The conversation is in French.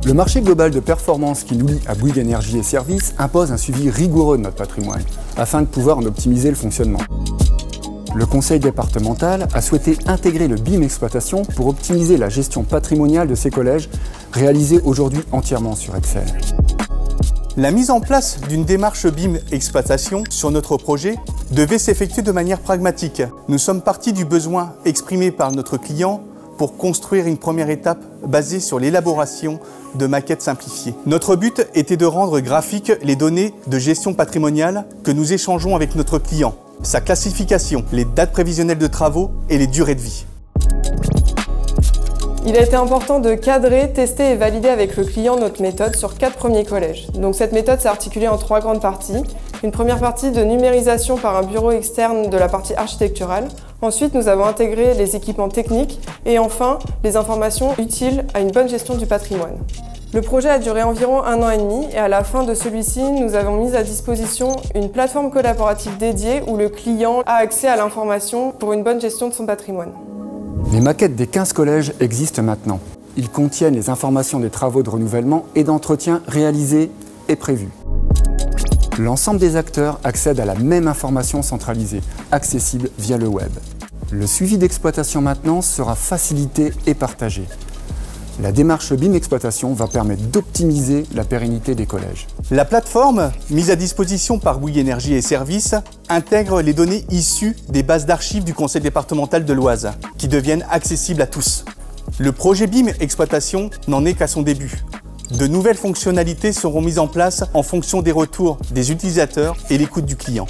Le marché global de performance qui nous lie à Bouygues Energies et Services impose un suivi rigoureux de notre patrimoine, afin de pouvoir en optimiser le fonctionnement. Le conseil départemental a souhaité intégrer le BIM Exploitation pour optimiser la gestion patrimoniale de ces collèges, réalisée aujourd'hui entièrement sur Excel. La mise en place d'une démarche BIM Exploitation sur notre projet devait s'effectuer de manière pragmatique. Nous sommes partis du besoin exprimé par notre client pour construire une première étape basée sur l'élaboration de maquettes simplifiées. Notre but était de rendre graphiques les données de gestion patrimoniale que nous échangeons avec notre client, sa classification, les dates prévisionnelles de travaux et les durées de vie. Il a été important de cadrer, tester et valider avec le client notre méthode sur 4 premiers collèges. Donc cette méthode s'est articulée en 3 grandes parties. Une première partie de numérisation par un bureau externe de la partie architecturale. Ensuite, nous avons intégré les équipements techniques et enfin, les informations utiles à une bonne gestion du patrimoine. Le projet a duré environ 1 an et demi et à la fin de celui-ci, nous avons mis à disposition une plateforme collaborative dédiée où le client a accès à l'information pour une bonne gestion de son patrimoine. Les maquettes des 15 collèges existent maintenant. Ils contiennent les informations des travaux de renouvellement et d'entretien réalisés et prévus. L'ensemble des acteurs accèdent à la même information centralisée, accessible via le web. Le suivi d'exploitation maintenance sera facilité et partagé. La démarche BIM Exploitation va permettre d'optimiser la pérennité des collèges. La plateforme, mise à disposition par Bouygues Energies et Services, intègre les données issues des bases d'archives du Conseil départemental de l'Oise, qui deviennent accessibles à tous. Le projet BIM Exploitation n'en est qu'à son début. De nouvelles fonctionnalités seront mises en place en fonction des retours des utilisateurs et l'écoute du client.